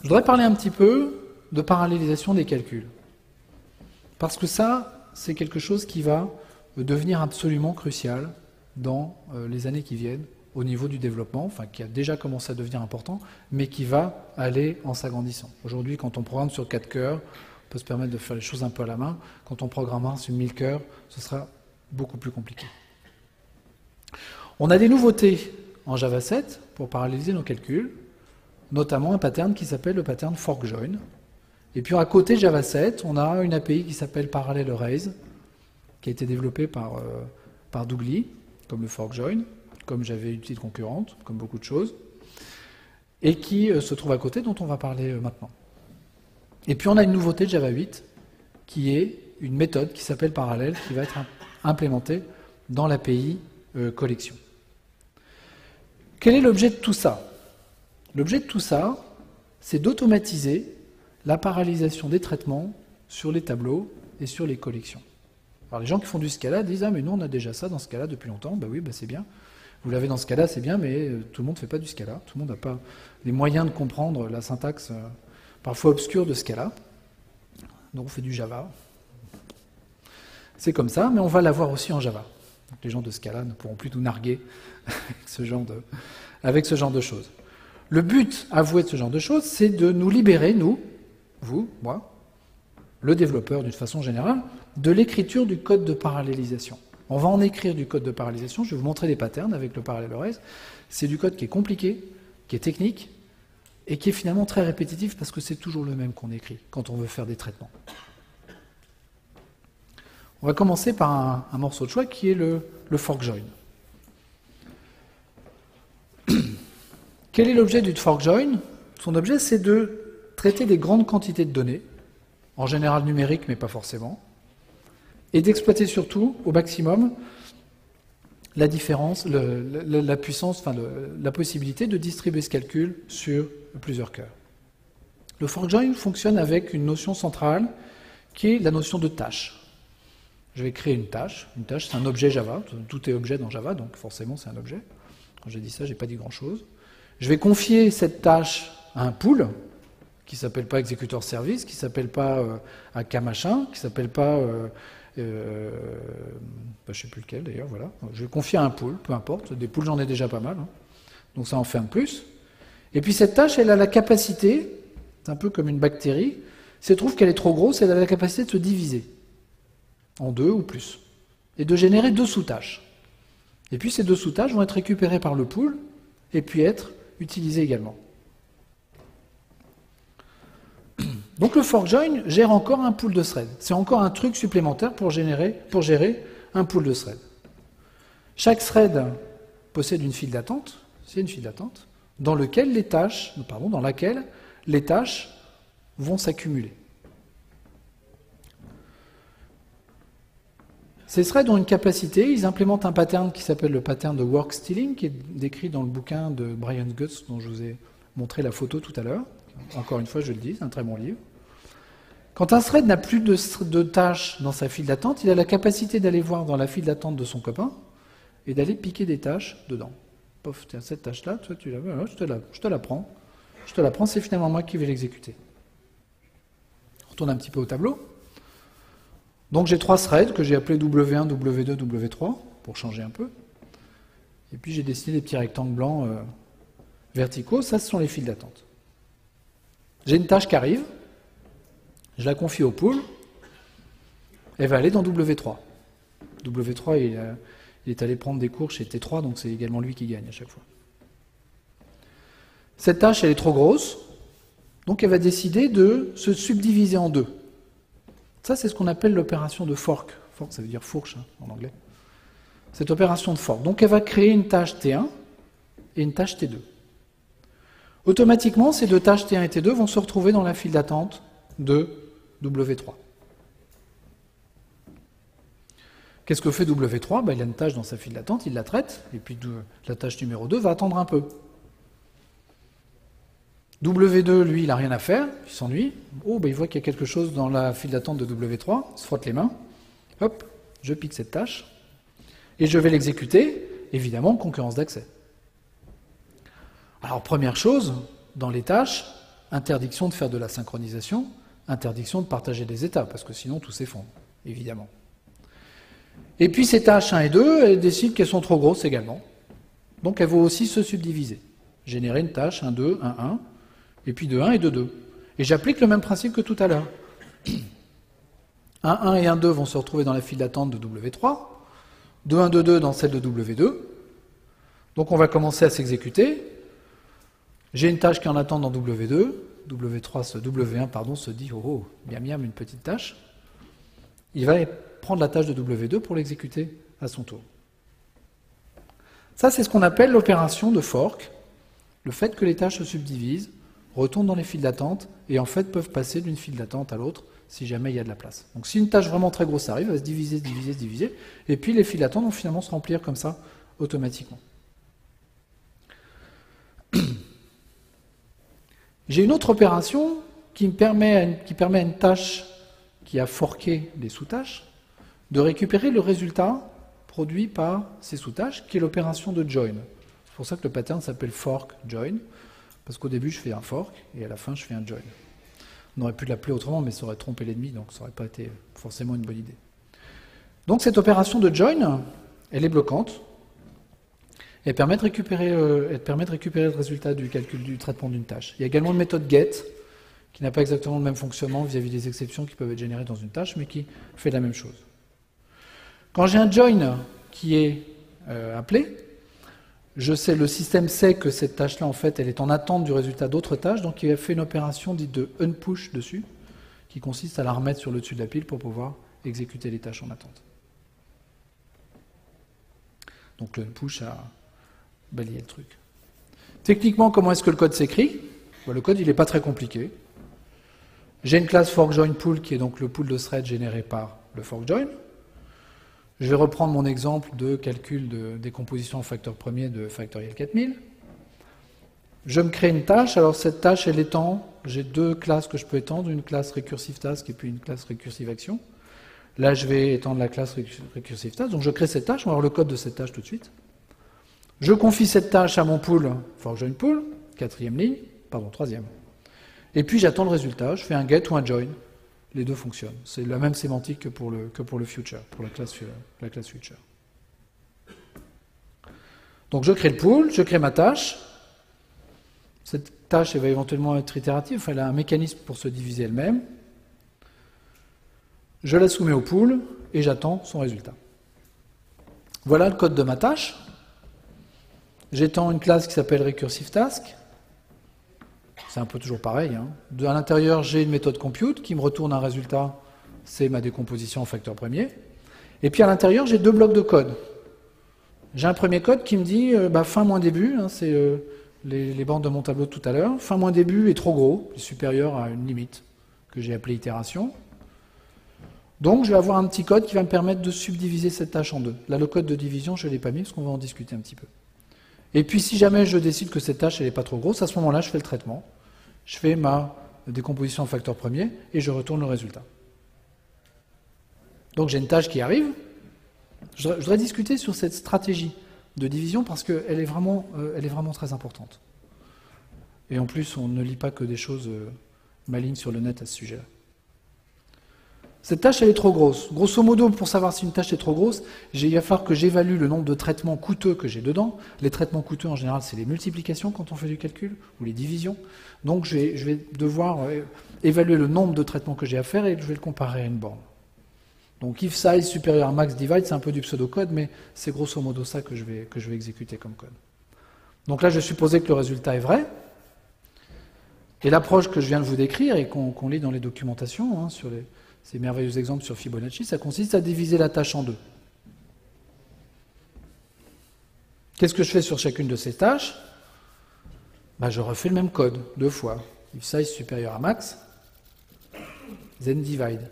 Je voudrais parler un petit peu de parallélisation des calculs. Parce que ça, c'est quelque chose qui va devenir absolument crucial dans les années qui viennent au niveau du développement, enfin qui a déjà commencé à devenir important, mais qui va aller en s'agrandissant. Aujourd'hui, quand on programme sur 4 cœurs, on peut se permettre de faire les choses un peu à la main. Quand on programmera sur 1000 cœurs, ce sera beaucoup plus compliqué. On a des nouveautés en Java 7 pour paralléliser nos calculs, notamment un pattern qui s'appelle le pattern fork-join. Et puis à côté de Java 7, on a une API qui s'appelle Parallel Arrays, qui a été développée par Doogly, comme le fork-join, comme j'avais une petite concurrente, comme beaucoup de choses, et qui se trouve à côté, dont on va parler maintenant. Et puis on a une nouveauté de Java 8, qui est une méthode qui s'appelle Parallel, qui va être implémentée dans l'API collection. Quel est l'objet de tout ça? L'objet de tout ça, c'est d'automatiser la parallélisation des traitements sur les tableaux et sur les collections. Alors les gens qui font du Scala disent « Ah mais nous on a déjà ça dans Scala depuis longtemps ». Ben oui, ben c'est bien. Vous l'avez dans Scala, c'est bien, mais tout le monde ne fait pas du Scala. Tout le monde n'a pas les moyens de comprendre la syntaxe parfois obscure de Scala. Donc on fait du Java. C'est comme ça, mais on va l'avoir aussi en Java. Donc les gens de Scala ne pourront plus nous narguer avec ce genre de choses. Le but avoué de ce genre de choses, c'est de nous libérer, nous, vous, moi, le développeur d'une façon générale, de l'écriture du code de parallélisation. On va en écrire du code de parallélisation, je vais vous montrer des patterns avec le Parallel Arrays. C'est du code qui est compliqué, qui est technique, et qui est finalement très répétitif parce que c'est toujours le même qu'on écrit quand on veut faire des traitements. On va commencer par un morceau de choix qui est le fork join. Quel est l'objet du fork join? Son objet, c'est de traiter des grandes quantités de données, en général numériques, mais pas forcément, et d'exploiter surtout au maximum la différence, la puissance, enfin la possibilité de distribuer ce calcul sur plusieurs cœurs. Le fork join fonctionne avec une notion centrale qui est la notion de tâche. Je vais créer une tâche. Une tâche, c'est un objet Java. Tout est objet dans Java, donc forcément, c'est un objet. Quand j'ai dit ça, j'ai pas dit grand-chose. Je vais confier cette tâche à un pool qui ne s'appelle pas exécuteur service, qui ne s'appelle pas AK machin, qui ne s'appelle pas... je ne sais plus lequel d'ailleurs, voilà. Je vais confier à un pool, peu importe. Des pools, j'en ai déjà pas mal. Hein. Donc ça en fait un plus. Et puis cette tâche, elle a la capacité, c'est un peu comme une bactérie, si elle trouve qu'elle est trop grosse, elle a la capacité de se diviser en 2 ou plus, et de générer 2 sous-tâches. Et puis ces 2 sous-tâches vont être récupérées par le pool, et puis être utilisées également. Donc le fork join gère encore un pool de threads. C'est encore un truc supplémentaire pour gérer un pool de threads. Chaque thread possède une file d'attente, c'est une file d'attente, dans laquelle les tâches vont s'accumuler. Ces threads ont une capacité, ils implémentent un pattern qui s'appelle le pattern de work stealing, qui est décrit dans le bouquin de Brian Guts, dont je vous ai montré la photo tout à l'heure. Encore une fois, je le dis, c'est un très bon livre. Quand un thread n'a plus de tâches dans sa file d'attente, il a la capacité d'aller voir dans la file d'attente de son copain et d'aller piquer des tâches dedans. Pof, tiens, cette tâche-là, toi, tu la veux, je te la prends. Je te la prends, c'est finalement moi qui vais l'exécuter. On retourne un petit peu au tableau. Donc j'ai 3 threads que j'ai appelés W1, W2, W3, pour changer un peu. Et puis j'ai dessiné des petits rectangles blancs verticaux, ça ce sont les files d'attente. J'ai une tâche qui arrive, je la confie au pool, elle va aller dans W3. W3, il est allé prendre des cours chez T3, donc c'est également lui qui gagne à chaque fois. Cette tâche, elle est trop grosse, donc elle va décider de se subdiviser en 2. Ça, c'est ce qu'on appelle l'opération de fork. Fork, ça veut dire fourche, hein, en anglais. Cette opération de fork. Donc elle va créer une tâche T1 et une tâche T2. Automatiquement, ces 2 tâches T1 et T2 vont se retrouver dans la file d'attente de W3. Qu'est-ce que fait W3 ? Il a une tâche dans sa file d'attente, il la traite, et puis la tâche numéro 2 va attendre un peu. W2, lui, il n'a rien à faire, il s'ennuie. Oh, il voit qu'il y a quelque chose dans la file d'attente de W3, il se frotte les mains. Hop, je pique cette tâche, et je vais l'exécuter, évidemment, concurrence d'accès. Alors, première chose, dans les tâches, interdiction de faire de la synchronisation, interdiction de partager des états, parce que sinon tout s'effondre, évidemment. Et puis ces tâches 1 et 2, elles décident qu'elles sont trop grosses également. Donc elles vont aussi se subdiviser. Générer une tâche 1, 2, 1, 1, et puis 2, 1 et 2, 2. Et j'applique le même principe que tout à l'heure. 1, 1 et 1, 2 vont se retrouver dans la file d'attente de W3, 2, 1, 2, 2 dans celle de W2. Donc on va commencer à s'exécuter. J'ai une tâche qui est en attente dans W2, W1 pardon, se dit oh, miam miam, une petite tâche. Il va prendre la tâche de W2 pour l'exécuter à son tour. Ça, c'est ce qu'on appelle l'opération de fork, le fait que les tâches se subdivisent, retournent dans les files d'attente et en fait peuvent passer d'une file d'attente à l'autre si jamais il y a de la place. Donc si une tâche vraiment très grosse arrive, elle va se diviser, se diviser, se diviser, et puis les files d'attente vont finalement se remplir comme ça automatiquement. J'ai une autre opération qui permet à une tâche qui a forqué des sous-tâches de récupérer le résultat produit par ces sous-tâches, qui est l'opération de join. C'est pour ça que le pattern s'appelle fork join, parce qu'au début je fais un fork et à la fin je fais un join. On aurait pu l'appeler autrement, mais ça aurait trompé l'ennemi, donc ça n'aurait pas été forcément une bonne idée. Donc cette opération de join, elle est bloquante. Elle permet de récupérer le résultat du calcul du traitement d'une tâche. Il y a également une méthode get, qui n'a pas exactement le même fonctionnement vis-à-vis des exceptions qui peuvent être générées dans une tâche, mais qui fait la même chose. Quand j'ai un join qui est appelé, le système sait que cette tâche-là, en fait, elle est en attente du résultat d'autres tâches, donc il a fait une opération dite de unpush dessus, qui consiste à la remettre sur le dessus de la pile pour pouvoir exécuter les tâches en attente. Donc le unpush a balayé le truc. Techniquement, comment est-ce que le code s'écrit ? Le code, il n'est pas très compliqué. J'ai une classe forkJoinPool qui est donc le pool de threads généré par le forkJoin. Je vais reprendre mon exemple de calcul de décomposition en facteur premier de factoriel 4000. Je me crée une tâche. Alors cette tâche, elle étend. J'ai deux classes que je peux étendre, une classe recursive task et puis une classe recursive action. Là, je vais étendre la classe recursive task. Donc je crée cette tâche. On va voir le code de cette tâche tout de suite. Je confie cette tâche à mon pool forkJoinPool, troisième. Et puis j'attends le résultat. Je fais un get ou un join. Les deux fonctionnent. C'est la même sémantique que pour le future, pour la classe future. Donc je crée le pool, je crée ma tâche. Cette tâche, elle va éventuellement être itérative. Enfin, elle a un mécanisme pour se diviser elle-même. Je la soumets au pool et j'attends son résultat. Voilà le code de ma tâche. J'étends une classe qui s'appelle recursive task. C'est un peu toujours pareil. À l'intérieur, j'ai une méthode compute qui me retourne un résultat, c'est ma décomposition en facteur premier. Et puis à l'intérieur, j'ai deux blocs de code. J'ai un premier code qui me dit fin moins début, c'est les bandes de mon tableau de tout à l'heure. Fin moins début est trop gros, est supérieur à une limite que j'ai appelée itération. Donc je vais avoir un petit code qui va me permettre de subdiviser cette tâche en deux. Là, le code de division, je ne l'ai pas mis parce qu'on va en discuter un petit peu. Et puis si jamais je décide que cette tâche n'est pas trop grosse, à ce moment-là, je fais le traitement. Je fais ma décomposition en facteur premier et je retourne le résultat. Donc j'ai une tâche qui arrive. Je voudrais discuter sur cette stratégie de division parce qu'elle est vraiment très importante. Et en plus, on ne lit pas que des choses malignes sur le net à ce sujet-là. Cette tâche, elle est trop grosse. Grosso modo, pour savoir si une tâche est trop grosse, il va falloir que j'évalue le nombre de traitements coûteux que j'ai dedans. Les traitements coûteux, en général, c'est les multiplications quand on fait du calcul, ou les divisions. Donc, je vais devoir évaluer le nombre de traitements que j'ai à faire et je vais le comparer à une borne. Donc, if size supérieur à max divide, c'est un peu du pseudocode, mais c'est grosso modo ça que je vais exécuter comme code. Donc là, je vais supposer que le résultat est vrai. Et l'approche que je viens de vous décrire et qu'on lit dans les documentations, sur ces merveilleux exemples sur Fibonacci, ça consiste à diviser la tâche en deux. Qu'est-ce que je fais sur chacune de ces tâches ? Je refais le même code, deux fois. If size supérieur à max, then divide.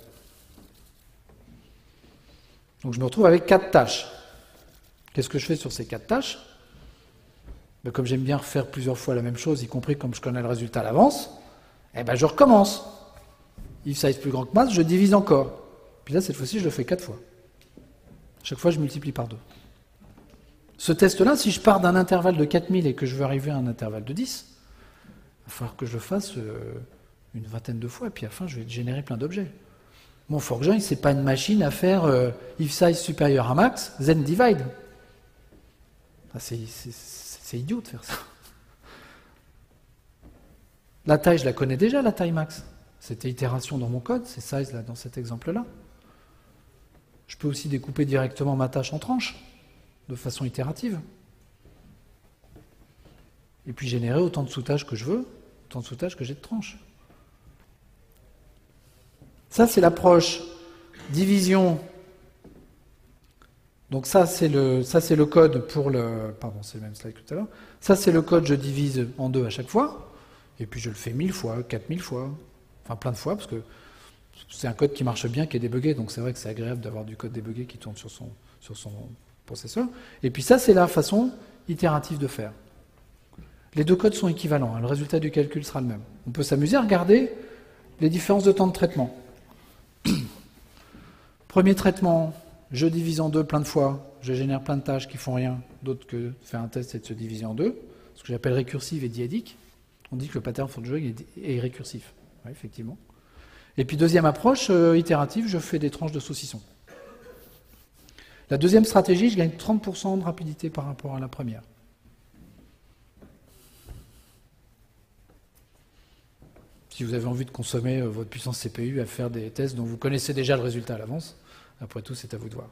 Donc je me retrouve avec 4 tâches. Qu'est-ce que je fais sur ces 4 tâches ? Comme j'aime bien refaire plusieurs fois la même chose, y compris comme je connais le résultat à l'avance, je recommence. If size plus grand que max, je divise encore. Puis là, cette fois-ci, je le fais 4 fois. Chaque fois, je multiplie par 2. Ce test-là, si je pars d'un intervalle de 4000 et que je veux arriver à un intervalle de 10, va falloir que je le fasse une vingtaine de fois, et puis à la fin, je vais générer plein d'objets. Mon forkjoin, c'est pas une machine à faire if size supérieur à max, then divide. C'est idiot de faire ça. La taille, je la connais déjà, la taille max. C'était itération dans mon code, c'est size là, dans cet exemple-là. Je peux aussi découper directement ma tâche en tranches, de façon itérative. Et puis générer autant de sous-tâches que je veux, autant de sous-tâches que j'ai de tranches. Ça, c'est l'approche division. Donc ça, c'est le code pour le... Pardon, c'est le même slide que tout à l'heure. Ça, c'est le code, je divise en deux à chaque fois. Et puis je le fais 1000 fois, 4000 fois. Enfin, plein de fois, parce que c'est un code qui marche bien, qui est débugué. Donc c'est vrai que c'est agréable d'avoir du code débugué qui tourne sur son processeur. Et puis ça, c'est la façon itérative de faire. Les deux codes sont équivalents. Le résultat du calcul sera le même. On peut s'amuser à regarder les différences de temps de traitement. Premier traitement, je divise en deux plein de fois, je génère plein de tâches qui font rien d'autre que de faire un test et de se diviser en deux, ce que j'appelle récursive et diadique. On dit que le pattern forkjoin est récursif, oui, effectivement. Et puis deuxième approche, itérative, je fais des tranches de saucisson. La deuxième stratégie, je gagne 30% de rapidité par rapport à la première. Si vous avez envie de consommer votre puissance CPU à faire des tests dont vous connaissez déjà le résultat à l'avance, après tout, c'est à vous de voir.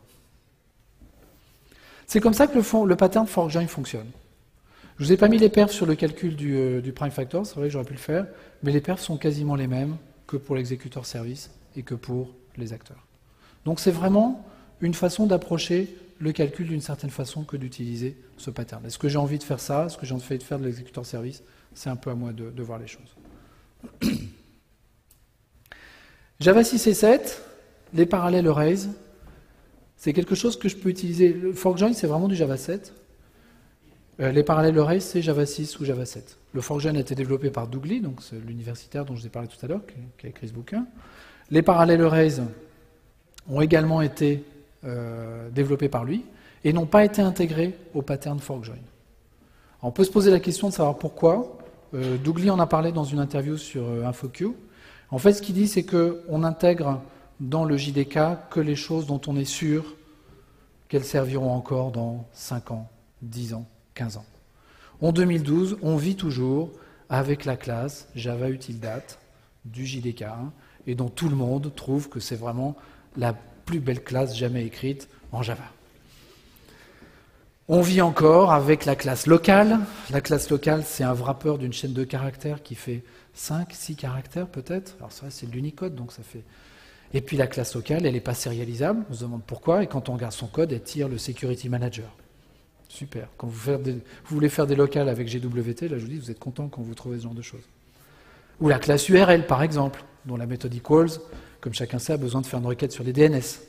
C'est comme ça que le pattern forkjoin fonctionne. Je ne vous ai pas mis les perfs sur le calcul du prime factor, c'est vrai que j'aurais pu le faire, mais les perfs sont quasiment les mêmes que pour l'exécuteur service et que pour les acteurs. Donc c'est vraiment une façon d'approcher le calcul d'une certaine façon que d'utiliser ce pattern. Est-ce que j'ai envie de faire ça? Est-ce que j'ai envie de faire de l'exécuteur service? C'est un peu à moi de voir les choses. Java 6 et 7, les parallèles arrays, c'est quelque chose que je peux utiliser. Le forkjoin, c'est vraiment du Java 7. Les parallèles arrays, c'est Java 6 ou Java 7. Le forkjoin a été développé par Doug Lee, donc c'est l'universitaire dont je vous ai parlé tout à l'heure, qui a écrit ce bouquin. Les parallèles arrays ont également été développés par lui et n'ont pas été intégrés au pattern forkjoin. On peut se poser la question de savoir pourquoi. Doug Lee en a parlé dans une interview sur InfoQ. En fait, ce qu'il dit, c'est qu'on intègre dans le JDK que les choses dont on est sûr qu'elles serviront encore dans 5 ans, 10 ans, 15 ans. En 2012, on vit toujours avec la classe Java Utiledate du JDK1 et dont tout le monde trouve que c'est vraiment la plus belle classe jamais écrite en Java. On vit encore avec la classe locale. La classe locale, c'est un wrapper d'une chaîne de caractères qui fait 5, 6 caractères peut-être. Alors ça, c'est de l'Unicode, donc ça fait... Et puis la classe locale, elle n'est pas sérialisable. On se demande pourquoi. Et quand on regarde son code, elle tire le Security Manager. Super. Quand vous voulez faire des locales avec GWT, là je vous dis, vous êtes content quand vous trouvez ce genre de choses. Ou la classe URL, par exemple, dont la méthode equals, comme chacun sait, a besoin de faire une requête sur les DNS.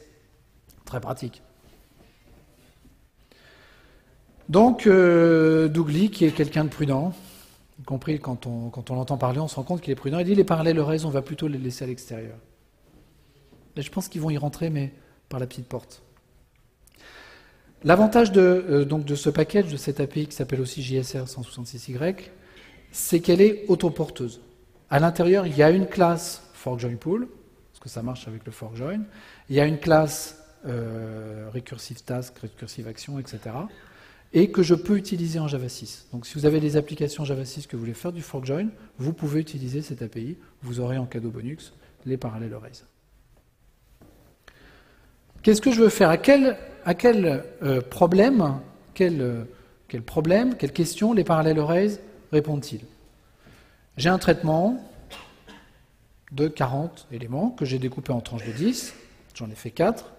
Très pratique. Donc, Doug Lee, qui est quelqu'un de prudent, y compris quand on l'entend parler, on se rend compte qu'il est prudent. Il dit les parallèles arrays, on va plutôt les laisser à l'extérieur. Et je pense qu'ils vont y rentrer, mais par la petite porte. L'avantage de ce package, de cette API qui s'appelle aussi JSR 166Y, c'est qu'elle est autoporteuse. À l'intérieur, il y a une classe forkjoin-pool, parce que ça marche avec le forkjoin. Il y a une classe recursive task, recursive action, etc. Et que je peux utiliser en Java 6. Donc si vous avez des applications Java 6 que vous voulez faire du forkjoin, vous pouvez utiliser cette API. Vous aurez en cadeau bonus les parallèles arrays. Qu'est-ce que je veux faire? À quel problème, quelle question les parallèles arrays répondent-ils? J'ai un traitement de 40 éléments que j'ai découpé en tranches de 10. J'en ai fait 4.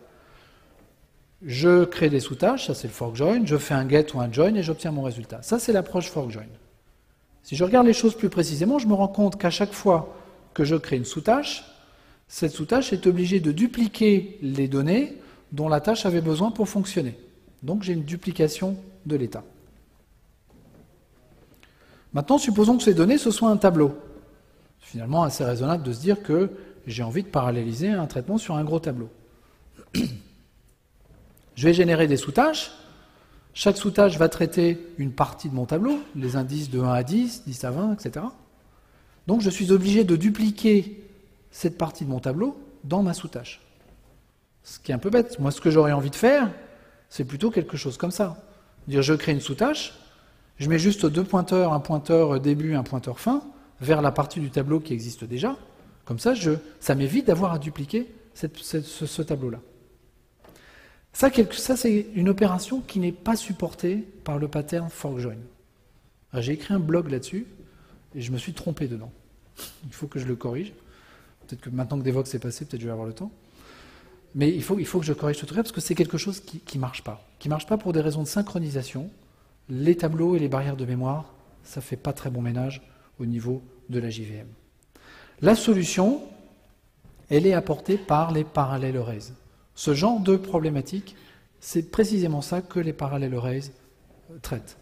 Je crée des sous-tâches, ça c'est le forkjoin, je fais un get ou un join et j'obtiens mon résultat. Ça c'est l'approche forkjoin. Si je regarde les choses plus précisément, je me rends compte qu'à chaque fois que je crée une sous-tâche, cette sous-tâche est obligée de dupliquer les données dont la tâche avait besoin pour fonctionner. Donc j'ai une duplication de l'état. Maintenant, supposons que ces données, ce soit un tableau. C'est finalement assez raisonnable de se dire que j'ai envie de paralléliser un traitement sur un gros tableau. Je vais générer des sous-tâches. Chaque sous-tâche va traiter une partie de mon tableau, les indices de 1 à 10, 10 à 20, etc. Donc je suis obligé de dupliquer cette partie de mon tableau dans ma sous-tâche. Ce qui est un peu bête. Moi, ce que j'aurais envie de faire, c'est plutôt quelque chose comme ça. Dire, je crée une sous-tâche, je mets juste deux pointeurs, un pointeur début, un pointeur fin, vers la partie du tableau qui existe déjà. Comme ça, ça m'évite d'avoir à dupliquer ce tableau-là. Ça, c'est une opération qui n'est pas supportée par le pattern fork-join. J'ai écrit un blog là-dessus, et je me suis trompé dedans. Il faut que je le corrige. Peut-être que maintenant que Devoxx est passé, peut-être que je vais avoir le temps. Mais il faut que je corrige ce truc-là, parce que c'est quelque chose qui ne marche pas. Qui ne marche pas pour des raisons de synchronisation. Les tableaux et les barrières de mémoire, ça ne fait pas très bon ménage au niveau de la JVM. La solution, elle est apportée par les parallel arrays. Ce genre de problématique, c'est précisément ça que les parallel arrays traitent.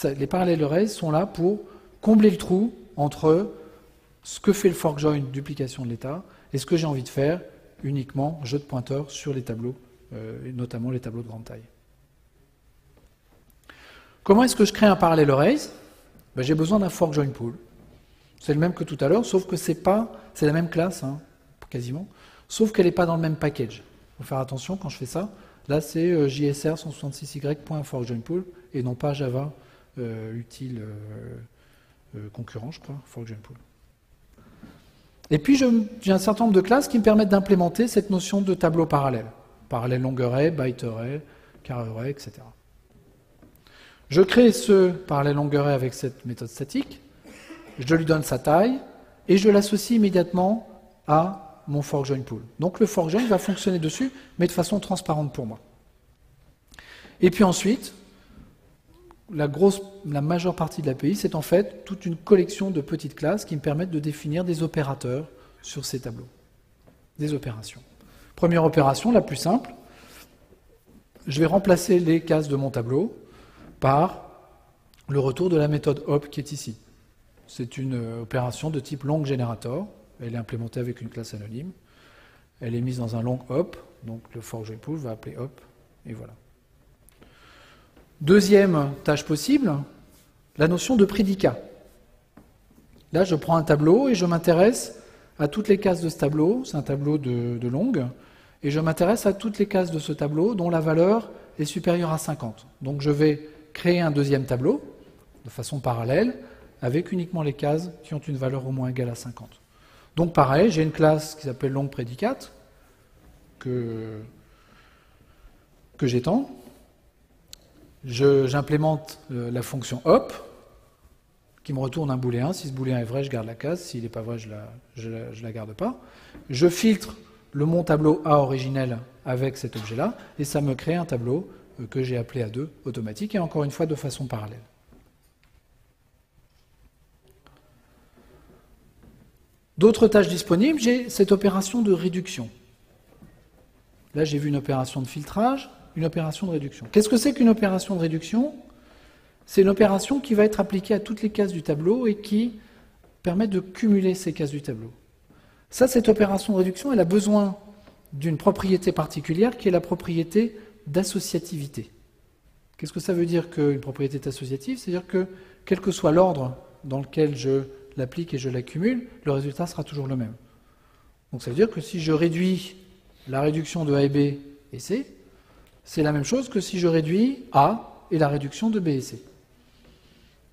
Les parallel arrays sont là pour combler le trou entre ce que fait le fork join, duplication de l'état, et ce que j'ai envie de faire, uniquement jeu de pointeurs sur les tableaux, et notamment les tableaux de grande taille. Comment est-ce que je crée un parallel arrays? J'ai besoin d'un fork join pool. C'est le même que tout à l'heure, sauf que c'est la même classe, hein, quasiment, sauf qu'elle n'est pas dans le même package. Il faut faire attention quand je fais ça. Là, c'est JSR 166y.forkjoinpool et non pas Java utile concurrent, je crois, forkjoinpool. Et puis, j'ai un certain nombre de classes qui me permettent d'implémenter cette notion de tableau parallèle. Parallèle long array, byte array, char array, etc. Je crée ce parallèle long array avec cette méthode statique. Je lui donne sa taille et je l'associe immédiatement à mon fork join pool. Donc le fork join va fonctionner dessus, mais de façon transparente pour moi. Et puis ensuite, la majeure partie de l'API, c'est en fait toute une collection de petites classes qui me permettent de définir des opérateurs sur ces tableaux. Des opérations. Première opération, la plus simple, je vais remplacer les cases de mon tableau par le retour de la méthode hop qui est ici. C'est une opération de type long generator. Elle est implémentée avec une classe anonyme. Elle est mise dans un long hop, donc le fork join pool va appeler hop, et voilà. Deuxième tâche possible, la notion de prédicat. Là, je prends un tableau et je m'intéresse à toutes les cases de ce tableau. C'est un tableau de longue. Et je m'intéresse à toutes les cases de ce tableau dont la valeur est supérieure à 50. Donc je vais créer un deuxième tableau de façon parallèle avec uniquement les cases qui ont une valeur au moins égale à 50. Donc pareil, j'ai une classe qui s'appelle longuePrédicate que j'étends. J'implémente la fonction hop qui me retourne un booléen. Si ce booléen est vrai, je garde la case. S'il n'est pas vrai, je la garde pas. Je filtre mon tableau A originel avec cet objet-là et ça me crée un tableau que j'ai appelé A2 automatique et encore une fois de façon parallèle. D'autres tâches disponibles, j'ai cette opération de réduction. Là, j'ai vu une opération de filtrage, une opération de réduction. Qu'est-ce que c'est qu'une opération de réduction? C'est une opération qui va être appliquée à toutes les cases du tableau et qui permet de cumuler ces cases du tableau. Ça, cette opération de réduction, elle a besoin d'une propriété particulière qui est la propriété d'associativité. Qu'est-ce que ça veut dire qu'une propriété est associative? C'est-à-dire que, quel que soit l'ordre dans lequel je l'applique et je l'accumule, le résultat sera toujours le même. Donc ça veut dire que si je réduis la réduction de A et B et C, c'est la même chose que si je réduis A et la réduction de B et C.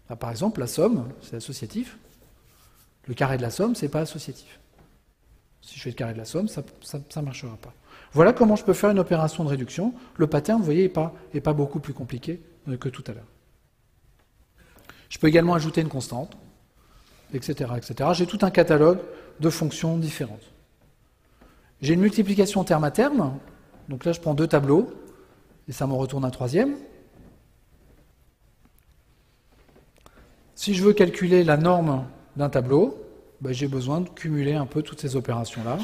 Là, par exemple, la somme, c'est associatif. Le carré de la somme, c'est pas associatif. Si je fais le carré de la somme, ça ne marchera pas. Voilà comment je peux faire une opération de réduction. Le pattern, vous voyez, n'est pas beaucoup plus compliqué que tout à l'heure. Je peux également ajouter une constante, etc., etc. J'ai tout un catalogue de fonctions différentes. J'ai une multiplication terme à terme. Donc là, je prends deux tableaux, et ça me retourne un troisième. Si je veux calculer la norme d'un tableau, j'ai besoin de cumuler un peu toutes ces opérations-là.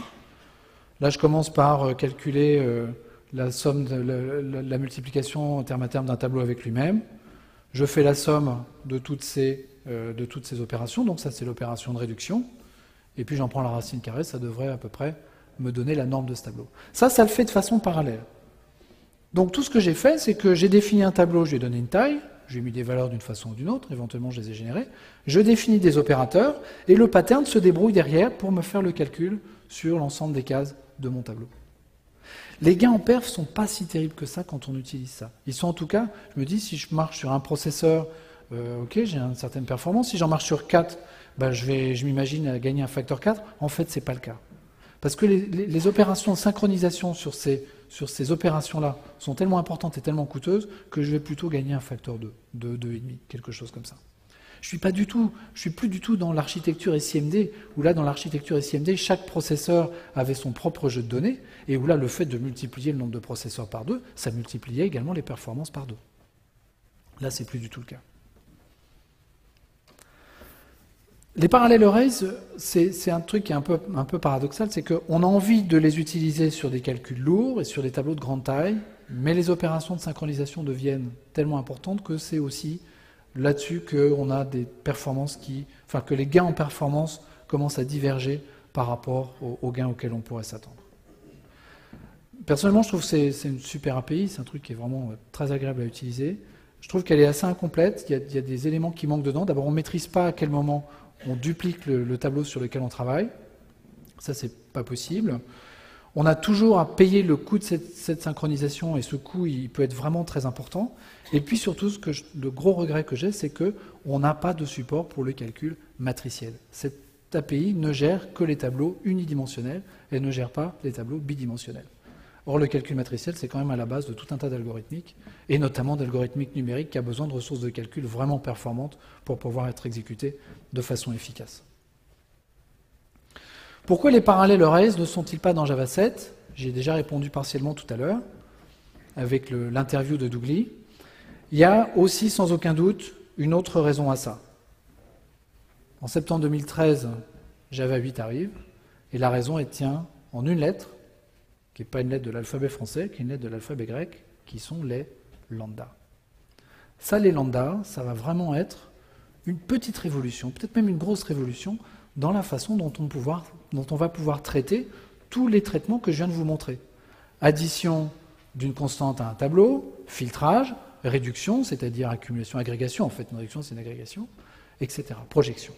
Là, je commence par calculer la somme, la multiplication terme à terme d'un tableau avec lui-même. Je fais la somme de toutes ces opérations, donc ça c'est l'opération de réduction. Et puis j'en prends la racine carrée, ça devrait à peu près me donner la norme de ce tableau. Ça le fait de façon parallèle. Donc tout ce que j'ai fait, c'est que j'ai défini un tableau, je lui ai donné une taille, j'ai mis des valeurs d'une façon ou d'une autre, éventuellement je les ai générées, je définis des opérateurs, et le pattern se débrouille derrière pour me faire le calcul sur l'ensemble des cases de mon tableau. Les gains en perf sont pas si terribles que ça quand on utilise ça. Ils sont en tout cas, je me dis, si je marche sur un processeur, ok, j'ai une certaine performance, si j'en marche sur 4, je m'imagine gagner un facteur 4, en fait c'est pas le cas. Parce que les opérations de synchronisation sur ces opérations-là sont tellement importantes et tellement coûteuses que je vais plutôt gagner un facteur 2, 2,5, quelque chose comme ça. Je suis plus du tout dans l'architecture SIMD, où là, dans l'architecture SIMD, chaque processeur avait son propre jeu de données, et où là, le fait de multiplier le nombre de processeurs par 2, ça multipliait également les performances par 2. Là, c'est plus du tout le cas. Les parallel arrays, c'est un truc qui est un peu paradoxal, c'est qu'on a envie de les utiliser sur des calculs lourds et sur des tableaux de grande taille, mais les opérations de synchronisation deviennent tellement importantes que c'est aussi là-dessus qu'on a des performances que les gains en performance commencent à diverger par rapport aux gains auxquels on pourrait s'attendre. Personnellement, je trouve que c'est une super API, c'est un truc qui est vraiment très agréable à utiliser. Je trouve qu'elle est assez incomplète, il y a des éléments qui manquent dedans. D'abord, on ne maîtrise pas à quel moment on duplique le tableau sur lequel on travaille. Ça, c'est pas possible. On a toujours à payer le coût de cette synchronisation, et ce coût, il peut être vraiment très important. Et puis surtout, le gros regret que j'ai, c'est qu'on n'a pas de support pour le calcul matriciel. Cette API ne gère que les tableaux unidimensionnels, elle ne gère pas les tableaux bidimensionnels. Or, le calcul matriciel, c'est quand même à la base de tout un tas d'algorithmiques, et notamment d'algorithmiques numériques qui a besoin de ressources de calcul vraiment performantes pour pouvoir être exécutées de façon efficace. Pourquoi les parallel arrays ne sont-ils pas dans Java 7 ? J'ai déjà répondu partiellement tout à l'heure, avec l'interview de Dougly. Il y a aussi, sans aucun doute, une autre raison à ça. En septembre 2013, Java 8 arrive, et la raison est tient en une lettre, qui n'est pas une lettre de l'alphabet français, qui est une lettre de l'alphabet grec, qui sont les lambda. Ça, les lambda, ça va vraiment être une petite révolution, peut-être même une grosse révolution, dans la façon dont on va pouvoir traiter tous les traitements que je viens de vous montrer. Addition d'une constante à un tableau, filtrage, réduction, c'est-à-dire accumulation, agrégation, en fait, une réduction c'est une agrégation, etc. Projection.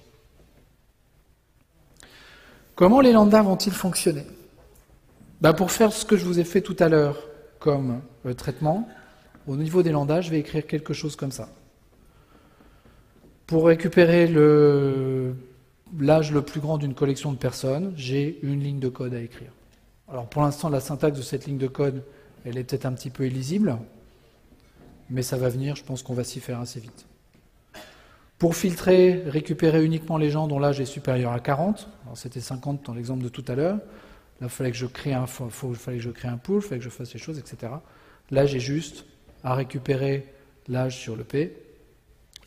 Comment les lambdas vont-ils fonctionner ? Pour faire ce que je vous ai fait tout à l'heure comme traitement, au niveau des lambdas, je vais écrire quelque chose comme ça. Pour récupérer l'âge le plus grand d'une collection de personnes, j'ai une ligne de code à écrire. Alors pour l'instant, la syntaxe de cette ligne de code, elle est peut-être un petit peu illisible, mais ça va venir, je pense qu'on va s'y faire assez vite. Pour filtrer, récupérer uniquement les gens dont l'âge est supérieur à 40, alors c'était 50 dans l'exemple de tout à l'heure, là il fallait que je crée un pool, il fallait que je fasse les choses, etc. Là j'ai juste à récupérer l'âge sur le P,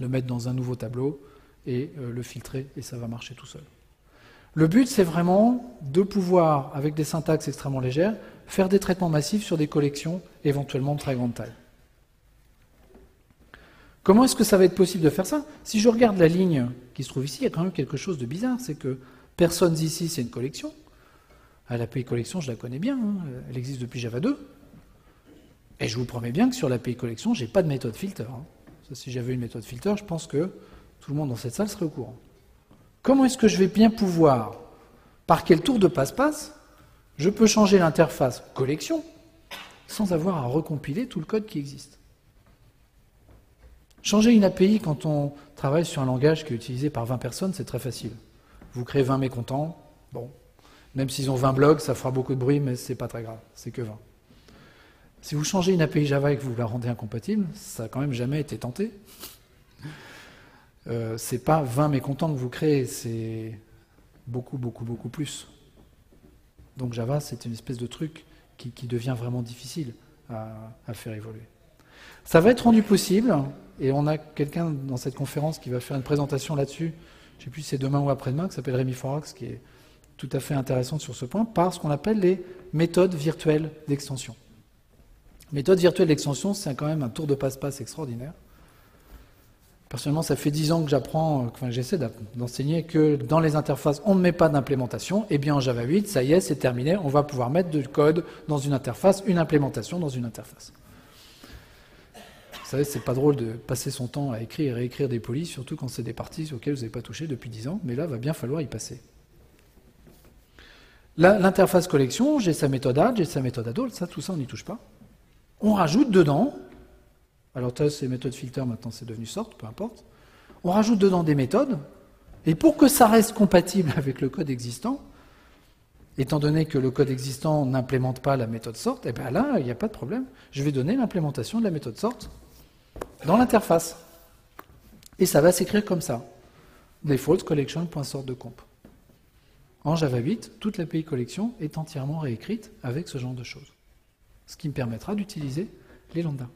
le mettre dans un nouveau tableau et le filtrer, et ça va marcher tout seul. Le but, c'est vraiment de pouvoir, avec des syntaxes extrêmement légères, faire des traitements massifs sur des collections éventuellement de très grande taille. Comment est-ce que ça va être possible de faire ça ? Si je regarde la ligne qui se trouve ici, il y a quand même quelque chose de bizarre, c'est que personnes ici, c'est une collection. L'API collection, je la connais bien, hein, elle existe depuis Java 2. Et je vous promets bien que sur l'API collection, je n'ai pas de méthode filter. Hein. Ça, si j'avais une méthode filter, je pense que tout le monde dans cette salle serait au courant. Comment est-ce que je vais bien pouvoir, par quel tour de passe-passe, je peux changer l'interface collection sans avoir à recompiler tout le code qui existe ? Changer une API quand on travaille sur un langage qui est utilisé par 20 personnes, c'est très facile. Vous créez 20 mécontents, bon, même s'ils ont 20 blogs, ça fera beaucoup de bruit, mais c'est pas très grave, c'est que 20. Si vous changez une API Java et que vous la rendez incompatible, ça n'a quand même jamais été tenté. C'est pas 20 mécontents que vous créez, c'est beaucoup plus. Donc Java, c'est une espèce de truc qui devient vraiment difficile à faire évoluer. Ça va être rendu possible, et on a quelqu'un dans cette conférence qui va faire une présentation là-dessus, je ne sais plus si c'est demain ou après-demain, qui s'appelle Rémi Forax, qui est tout à fait intéressante sur ce point, par ce qu'on appelle les méthodes virtuelles d'extension. Méthode virtuelle d'extension, c'est quand même un tour de passe-passe extraordinaire. Personnellement, ça fait 10 ans que j'essaie d'enseigner que dans les interfaces, on ne met pas d'implémentation. Et bien en Java 8, ça y est, c'est terminé, on va pouvoir mettre du code dans une interface, une implémentation dans une interface. Vous savez, c'est pas drôle de passer son temps à écrire et réécrire des polis, surtout quand c'est des parties auxquelles vous n'avez pas touché depuis 10 ans, mais là, il va bien falloir y passer. L'interface collection, j'ai sa méthode add, j'ai sa méthode add, ça, tout ça, on n'y touche pas. On rajoute dedans, alors ça, c'est méthode filter, maintenant c'est devenu sort, peu importe. On rajoute dedans des méthodes, et pour que ça reste compatible avec le code existant, étant donné que le code existant n'implémente pas la méthode sort, et bien là, il n'y a pas de problème. Je vais donner l'implémentation de la méthode sort dans l'interface. Et ça va s'écrire comme ça. Default collection.sort de comp. En Java 8, toute l'API collection est entièrement réécrite avec ce genre de choses. Ce qui me permettra d'utiliser les lambdas.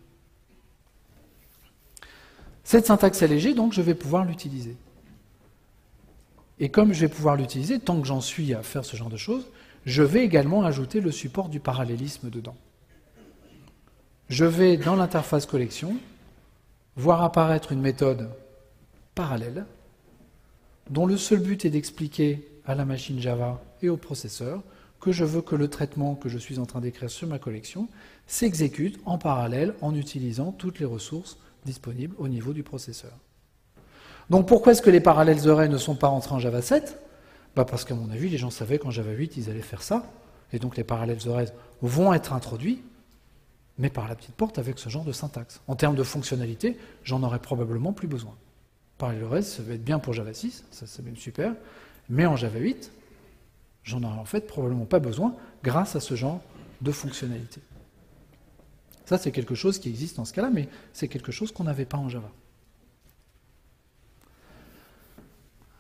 Cette syntaxe allégée, donc, je vais pouvoir l'utiliser. Et comme je vais pouvoir l'utiliser, tant que j'en suis à faire ce genre de choses, je vais également ajouter le support du parallélisme dedans. Je vais, dans l'interface collection, voir apparaître une méthode parallèle, dont le seul but est d'expliquer à la machine Java et au processeur que je veux que le traitement que je suis en train d'écrire sur ma collection s'exécute en parallèle en utilisant toutes les ressources disponibles au niveau du processeur. Donc pourquoi est-ce que les parallèles arrays ne sont pas rentrés en Java 7 ? Parce qu'à mon avis, les gens savaient qu'en Java 8, ils allaient faire ça, et donc les parallèles arrays vont être introduits, mais par la petite porte avec ce genre de syntaxe. En termes de fonctionnalité, j'en aurais probablement plus besoin. Parallèles arrays, ça va être bien pour Java 6, ça c'est même super, mais en Java 8, j'en aurais en fait probablement pas besoin grâce à ce genre de fonctionnalité. Ça, c'est quelque chose qui existe dans ce cas-là, mais c'est quelque chose qu'on n'avait pas en Java.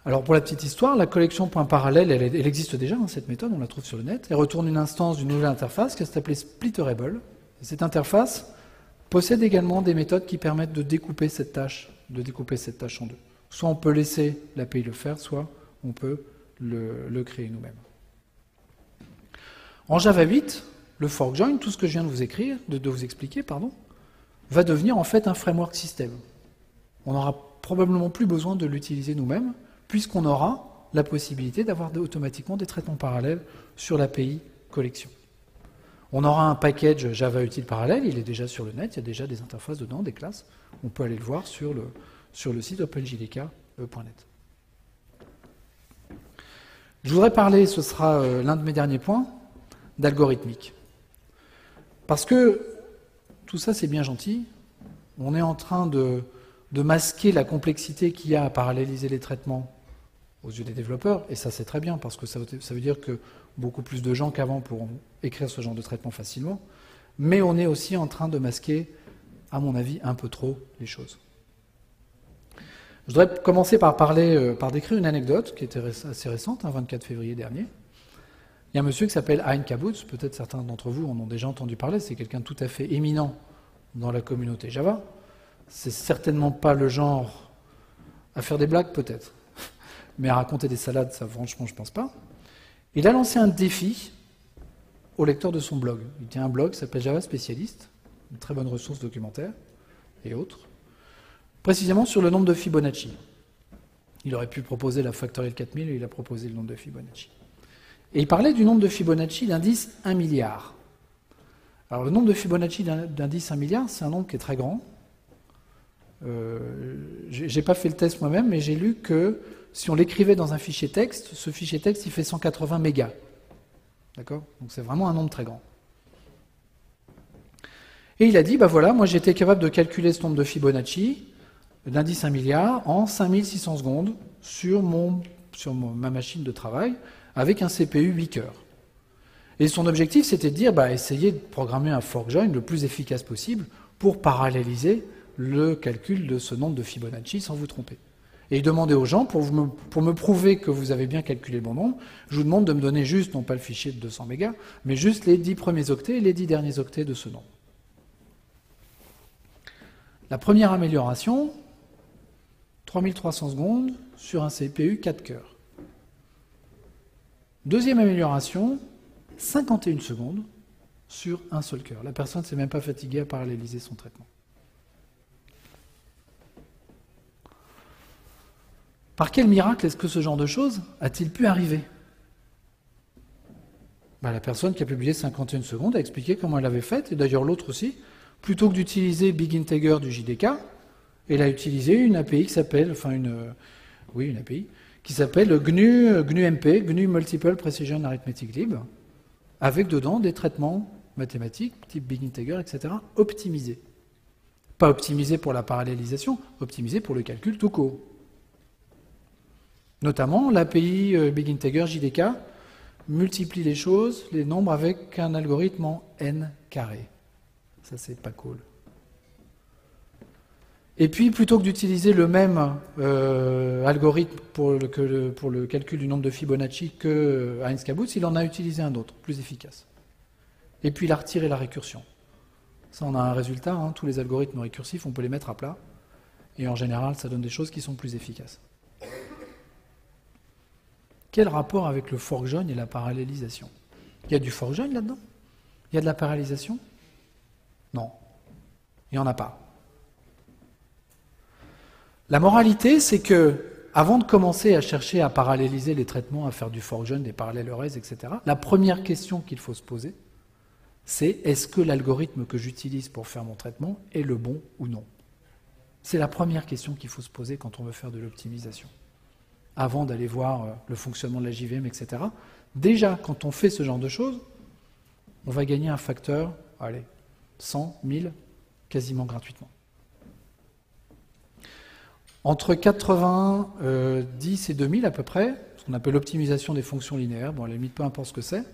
Alors pour la petite histoire, la collection.parallèle, elle existe déjà, cette méthode, on la trouve sur le net. Elle retourne une instance d'une nouvelle interface qui s'appelle Splitterable. Et cette interface possède également des méthodes qui permettent de découper cette tâche en deux. Soit on peut laisser l'API le faire, soit on peut le créer nous-mêmes. En Java 8, le fork join, tout ce que je viens de vous expliquer, va devenir en fait un framework système. On n'aura probablement plus besoin de l'utiliser nous-mêmes, puisqu'on aura la possibilité d'avoir automatiquement des traitements parallèles sur l'API collection. On aura un package Java Util parallèle, il est déjà sur le net, il y a déjà des interfaces dedans, des classes. On peut aller le voir sur le site openjdk.net. Je voudrais parler, ce sera l'un de mes derniers points, d'algorithmique. Parce que tout ça c'est bien gentil, on est en train de masquer la complexité qu'il y a à paralléliser les traitements aux yeux des développeurs, et ça c'est très bien, parce que ça veut dire que beaucoup plus de gens qu'avant pourront écrire ce genre de traitement facilement, mais on est aussi en train de masquer, à mon avis, un peu trop les choses. Je voudrais commencer par décrire une anecdote qui était assez récente, 24 février dernier. Il y a un monsieur qui s'appelle Hein Kabutz, peut-être certains d'entre vous en ont déjà entendu parler, c'est quelqu'un de tout à fait éminent dans la communauté Java. C'est certainement pas le genre à faire des blagues, peut-être, mais à raconter des salades, ça franchement je pense pas. Il a lancé un défi au lecteur de son blog. Il tient un blog qui s'appelle Java Spécialiste, une très bonne ressource documentaire et autres, précisément sur le nombre de Fibonacci. Il aurait pu proposer la factorielle 4000 et il a proposé le nombre de Fibonacci. Et il parlait du nombre de Fibonacci d'indice 1 milliard. Alors le nombre de Fibonacci d'indice 1 milliard, c'est un nombre qui est très grand. J'ai pas fait le test moi-même, mais j'ai lu que si on l'écrivait dans un fichier texte, ce fichier texte il fait 180 mégas. D'accord ? Donc c'est vraiment un nombre très grand. Et il a dit, voilà, moi j'étais capable de calculer ce nombre de Fibonacci d'indice 1 milliard en 5600 secondes sur ma machine de travail avec un CPU 8 cœurs. Et son objectif c'était de dire, essayez de programmer un fork join le plus efficace possible pour paralléliser le calcul de ce nombre de Fibonacci sans vous tromper. Et il demandait aux gens, pour me prouver que vous avez bien calculé le bon nombre, je vous demande de me donner juste, non pas le fichier de 200 mégas, mais juste les 10 premiers octets et les 10 derniers octets de ce nombre. La première amélioration, 3300 secondes sur un CPU 4 cœurs. Deuxième amélioration, 51 secondes sur un seul cœur. La personne ne s'est même pas fatiguée à paralléliser son traitement. Par quel miracle est-ce que ce genre de choses a-t-il pu arriver ? La personne qui a publié 51 secondes a expliqué comment elle avait fait, et d'ailleurs l'autre aussi, plutôt que d'utiliser Big Integer du JDK, elle a utilisé une API qui s'appelle, une API qui s'appelle GNU-MP, GNU Multiple Precision Arithmetic Lib, avec dedans des traitements mathématiques, type Big Integer, etc., optimisés. Pas optimisés pour la parallélisation, optimisés pour le calcul tout court. Notamment, l'API Big Integer JDK multiplie les choses, les nombres, avec un algorithme en n carré. Ça, c'est pas cool. Et puis, plutôt que d'utiliser le même algorithme pour le calcul du nombre de Fibonacci que Heinz Kabutz, il en a utilisé un autre, plus efficace. Et puis, il a retiré la récursion. Ça, on a un résultat. Hein, tous les algorithmes récursifs, on peut les mettre à plat. Et en général, ça donne des choses qui sont plus efficaces. Quel rapport avec le fork join et la parallélisation? Il y a du fork join là-dedans? Il y a de la parallélisation? Non. Il n'y en a pas. La moralité, c'est que, avant de commencer à chercher à paralléliser les traitements, à faire du fork join, des parallèles, etc., la première question qu'il faut se poser, c'est est-ce que l'algorithme que j'utilise pour faire mon traitement est le bon ou non? C'est la première question qu'il faut se poser quand on veut faire de l'optimisation. Avant d'aller voir le fonctionnement de la JVM, etc. Déjà, quand on fait ce genre de choses, on va gagner un facteur, 100, 1000, quasiment gratuitement. Entre 90 et 2000 à peu près, ce qu'on appelle l'optimisation des fonctions linéaires, bon à la limite peu importe ce que c'est,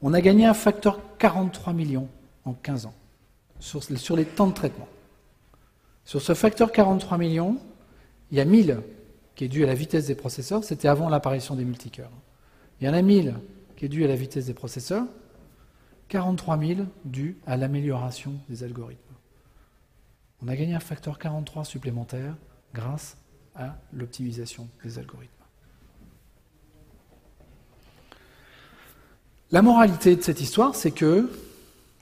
on a gagné un facteur 43 millions en 15 ans, sur les temps de traitement. Sur ce facteur 43 millions, il y a 1000 qui est dû à la vitesse des processeurs, c'était avant l'apparition des multicœurs. Il y en a 1000 qui est dû à la vitesse des processeurs, 43 000 dû à l'amélioration des algorithmes. On a gagné un facteur 43 supplémentaire grâce à l'optimisation des algorithmes. La moralité de cette histoire, c'est que,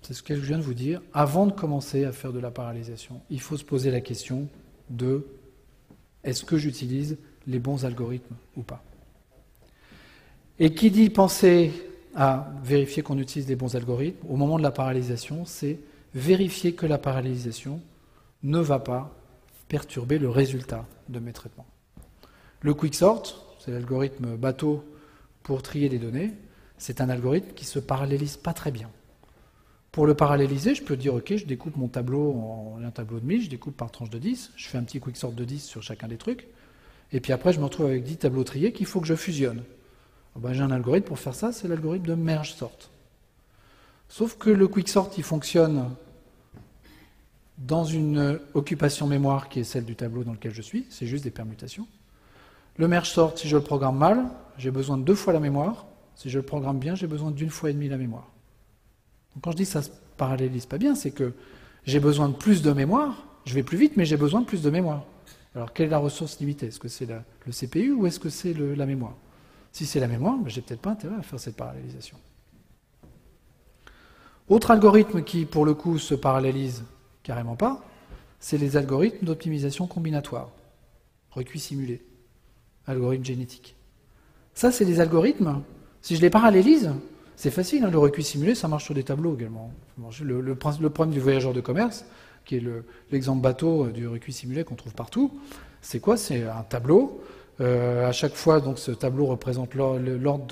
c'est ce que je viens de vous dire, avant de commencer à faire de la parallélisation, il faut se poser la question de est-ce que j'utilise les bons algorithmes ou pas? Et qui dit penser à vérifier qu'on utilise les bons algorithmes, au moment de la parallélisation, c'est vérifier que la parallélisation ne va pas perturber le résultat de mes traitements. Le quicksort, c'est l'algorithme bateau pour trier les données, c'est un algorithme qui ne se parallélise pas très bien. Pour le paralléliser, je peux dire, ok, je découpe mon tableau en un tableau de 1000, je découpe par tranche de 10, je fais un petit quicksort de 10 sur chacun des trucs, et puis après je me retrouve avec 10 tableaux triés qu'il faut que je fusionne. J'ai un algorithme pour faire ça, c'est l'algorithme de merge sort. Sauf que le quicksort, il fonctionne dans une occupation mémoire qui est celle du tableau dans lequel je suis, c'est juste des permutations. Le merge sort, si je le programme mal, j'ai besoin de 2 fois la mémoire, si je le programme bien, j'ai besoin d'1 fois et demie la mémoire. Donc quand je dis que ça ne se parallélise pas bien, c'est que j'ai besoin de plus de mémoire, je vais plus vite, mais j'ai besoin de plus de mémoire. Alors quelle est la ressource limitée? Est-ce que c'est le CPU ou est-ce que c'est la mémoire? Si c'est la mémoire, j'ai peut-être pas intérêt à faire cette parallélisation. Autre algorithme qui, pour le coup, se parallélise carrément pas, c'est les algorithmes d'optimisation combinatoire, recuit simulé, algorithme génétique. Ça, c'est des algorithmes, si je les parallélise, c'est facile, hein, le recuit simulé, ça marche sur des tableaux également. Le problème du voyageur de commerce, qui est l'exemple bateau du recuit simulé qu'on trouve partout, c'est quoi? C'est un tableau. À chaque fois, donc, ce tableau représente l'ordre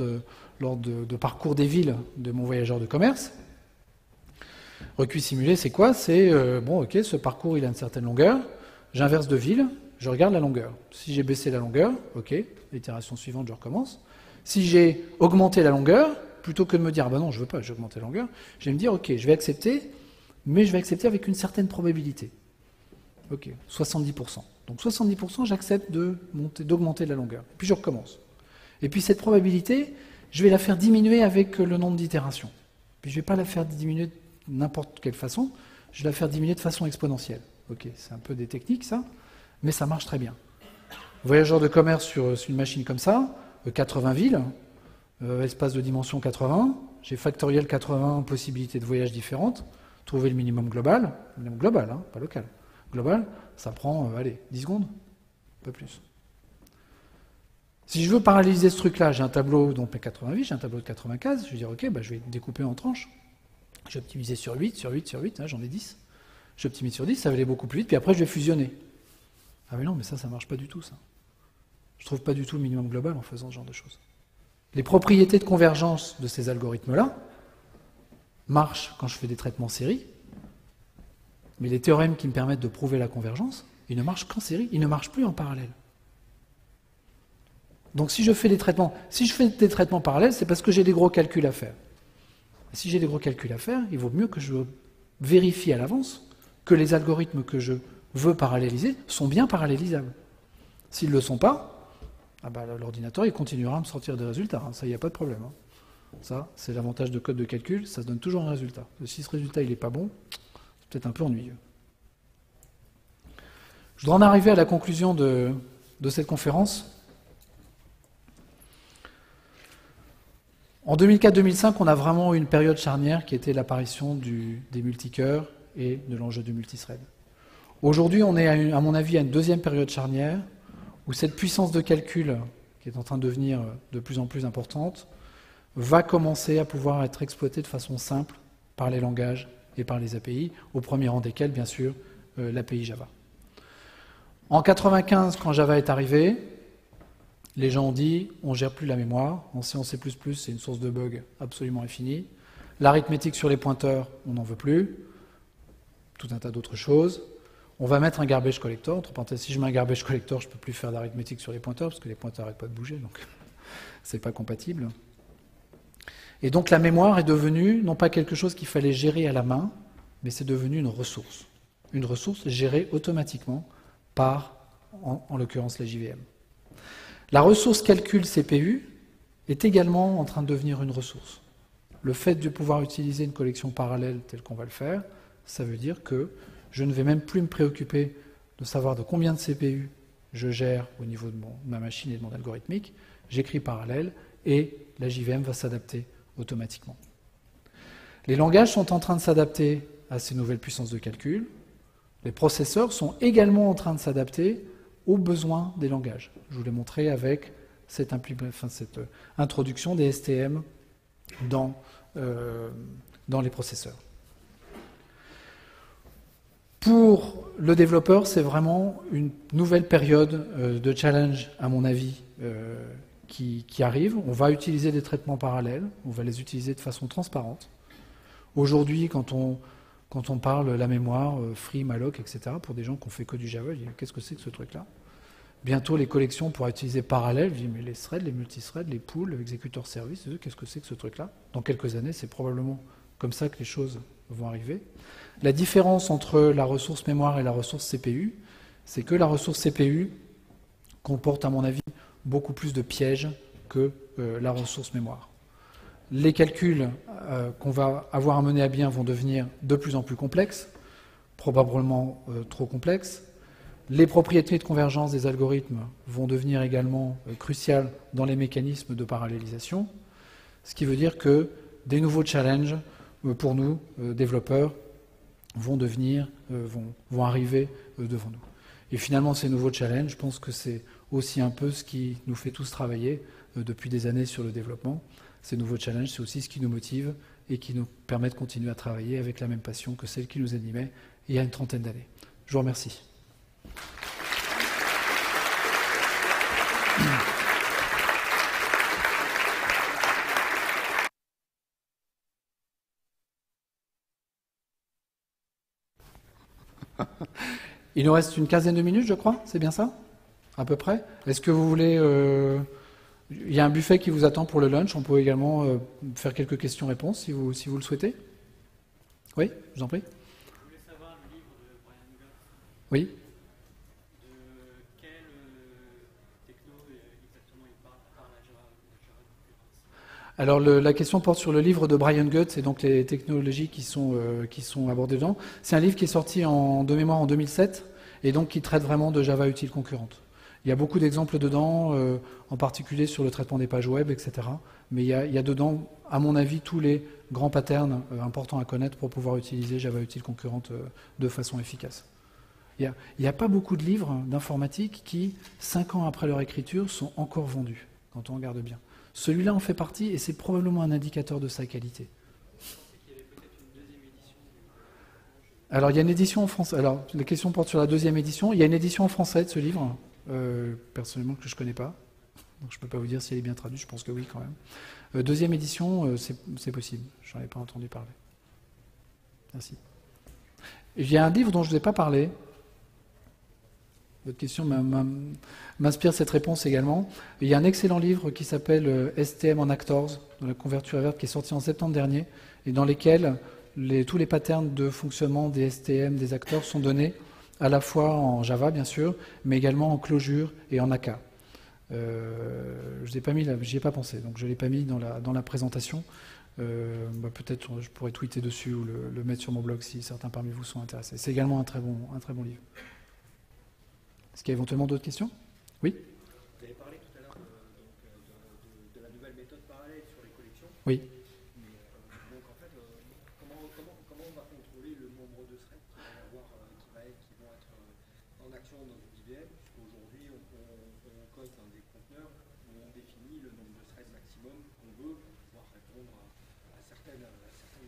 de parcours des villes de mon voyageur de commerce. Recuit simulé, c'est quoi? C'est, ok, ce parcours, il a une certaine longueur, j'inverse de ville, je regarde la longueur. Si j'ai baissé la longueur, ok, l'itération suivante, je recommence. Si j'ai augmenté la longueur, plutôt que de me dire, non, je veux pas, j'ai augmenté la longueur, je vais me dire, ok, je vais accepter, mais je vais accepter avec une certaine probabilité. Ok, 70%. Donc 70%, j'accepte d'augmenter la longueur. Puis je recommence. Et puis cette probabilité, je vais la faire diminuer avec le nombre d'itérations. Puis je ne vais pas la faire diminuer de n'importe quelle façon, je vais la faire diminuer de façon exponentielle. Ok, c'est un peu des techniques ça, mais ça marche très bien. Voyageur de commerce sur une machine comme ça, 80 villes, espace de dimension 80, j'ai factoriel 80 possibilités de voyages différentes, trouver le minimum global, hein, pas local. Global, ça prend, 10 secondes, un peu plus. Si je veux paralléliser ce truc-là, j'ai un tableau dont 80 villes, j'ai un tableau de 80 cases, je vais dire, ok, je vais découper en tranches. Je vais optimiser sur 8, hein, j'en ai 10. J'optimise sur 10, ça va aller beaucoup plus vite, puis après je vais fusionner. Ah mais non, mais ça marche pas du tout, ça. Je trouve pas du tout le minimum global en faisant ce genre de choses. Les propriétés de convergence de ces algorithmes-là marchent quand je fais des traitements série, mais les théorèmes qui me permettent de prouver la convergence, ils ne marchent qu'en série, ils ne marchent plus en parallèle. Donc si je fais des traitements parallèles, c'est parce que j'ai des gros calculs à faire. Et si j'ai des gros calculs à faire, il vaut mieux que je vérifie à l'avance que les algorithmes que je veux paralléliser sont bien parallélisables. S'ils ne le sont pas, l'ordinateur il continuera à me sortir des résultats, ça, il n'y a pas de problème. Ça, c'est l'avantage de code de calcul, ça se donne toujours un résultat. Si ce résultat il n'est pas bon, c'est peut-être un peu ennuyeux. Je dois en arriver à la conclusion de cette conférence. En 2004-2005, on a vraiment eu une période charnière qui était l'apparition des multicœurs et de l'enjeu du multithread. Aujourd'hui, on est, à mon avis, à une deuxième période charnière où cette puissance de calcul, qui est en train de devenir de plus en plus importante, va commencer à pouvoir être exploitée de façon simple par les langages et par les API, au premier rang desquels, bien sûr, l'API Java. En 1995, quand Java est arrivé, les gens ont dit on ne gère plus la mémoire, en C, en C++, c'est une source de bugs absolument infinie. L'arithmétique sur les pointeurs, on n'en veut plus. Tout un tas d'autres choses. On va mettre un garbage collector. Entre parenthèses, si je mets un garbage collector, je ne peux plus faire d'arithmétique sur les pointeurs, parce que les pointeurs n'arrêtent pas de bouger, donc c'est pas compatible. Et donc la mémoire est devenue, non pas quelque chose qu'il fallait gérer à la main, mais c'est devenu une ressource. Une ressource gérée automatiquement par, en l'occurrence, la JVM. La ressource calcul CPU est également en train de devenir une ressource. Le fait de pouvoir utiliser une collection parallèle telle qu'on va le faire, ça veut dire que je ne vais même plus me préoccuper de savoir de combien de CPU je gère au niveau de ma machine et de mon algorithmique. J'écris parallèle et la JVM va s'adapter automatiquement. Les langages sont en train de s'adapter à ces nouvelles puissances de calcul. Les processeurs sont également en train de s'adapter aux besoins des langages. Je vous l'ai montré avec cette introduction des STM dans les processeurs. Pour le développeur, c'est vraiment une nouvelle période de challenge, à mon avis, qui arrive. On va utiliser des traitements parallèles, on va les utiliser de façon transparente. Aujourd'hui, quand on parle la mémoire, free, malloc, etc., pour des gens qui ont fait que du Java, qu'est-ce que c'est que ce truc-là? Bientôt, les collections pourront être utilisées parallèles. Je dis, mais les threads, les multithreads, les pools, l'exécuteur service, qu'est-ce que c'est que ce truc-là? Dans quelques années, c'est probablement comme ça que les choses vont arriver. La différence entre la ressource mémoire et la ressource CPU, c'est que la ressource CPU comporte, à mon avis, beaucoup plus de pièges que la ressource mémoire. Les calculs qu'on va avoir à mener à bien vont devenir de plus en plus complexes, probablement trop complexes. Les propriétés de convergence des algorithmes vont devenir également cruciales dans les mécanismes de parallélisation, ce qui veut dire que des nouveaux challenges pour nous, développeurs, vont arriver devant nous. Et finalement, ces nouveaux challenges, je pense que c'est aussi un peu ce qui nous fait tous travailler depuis des années sur le développement. Ces nouveaux challenges, c'est aussi ce qui nous motive et qui nous permet de continuer à travailler avec la même passion que celle qui nous animait il y a une trentaine d'années. Je vous remercie. Il nous reste une quinzaine de minutes, je crois, c'est bien ça? À peu près? Est-ce que vous voulez... Il y a un buffet qui vous attend pour le lunch, on peut également faire quelques questions-réponses si vous le souhaitez. Oui, je vous en prie. Je voulais savoir le livre de Brian Goff. Oui. De quelle techno exactement il parle, à part la Java concurrence? Alors la question porte sur le livre de Brian Goetz et donc les technologies qui sont abordées dedans. C'est un livre qui est sorti de mémoire en 2007 et donc qui traite vraiment de Java utile concurrente. Il y a beaucoup d'exemples dedans, en particulier sur le traitement des pages web, etc. Mais il y a dedans, à mon avis, tous les grands patterns importants à connaître pour pouvoir utiliser Java utile concurrente de façon efficace. Il n'y a pas beaucoup de livres d'informatique qui, 5 ans après leur écriture, sont encore vendus, quand on regarde bien. Celui-là en fait partie et c'est probablement un indicateur de sa qualité. Alors, il y a une édition en français. Alors, la question porte sur la deuxième édition. Il y a une édition en français de ce livre, personnellement, que je ne connais pas. Donc, je ne peux pas vous dire si elle est bien traduite. Je pense que oui, quand même. Deuxième édition, c'est possible. Je n'en ai pas entendu parler. Merci. Il y a un livre dont je ne vous ai pas parlé. Votre question m'inspire cette réponse également. Il y a un excellent livre qui s'appelle STM en Actors, dans la couverture verte, qui est sorti en septembre dernier, et dans lesquels tous les patterns de fonctionnement des STM, des acteurs, sont donnés à la fois en Java, bien sûr, mais également en Clojure et en AK. Je n'ai pas mis, j'y ai pas pensé, donc je ne l'ai pas mis dans la présentation. Peut-être je pourrais tweeter dessus ou le mettre sur mon blog si certains parmi vous sont intéressés. C'est également un très bon livre. Est-ce qu'il y a éventuellement d'autres questions? Oui. Vous avez parlé tout à l'heure de la nouvelle méthode parallèle sur les collections. Oui. Mais, donc en fait, comment on va contrôler le nombre de threads qui vont être en action dans une JVM? Puisqu'aujourd'hui, on code dans des conteneurs où on définit le nombre de threads maximum qu'on veut pour pouvoir répondre à certaines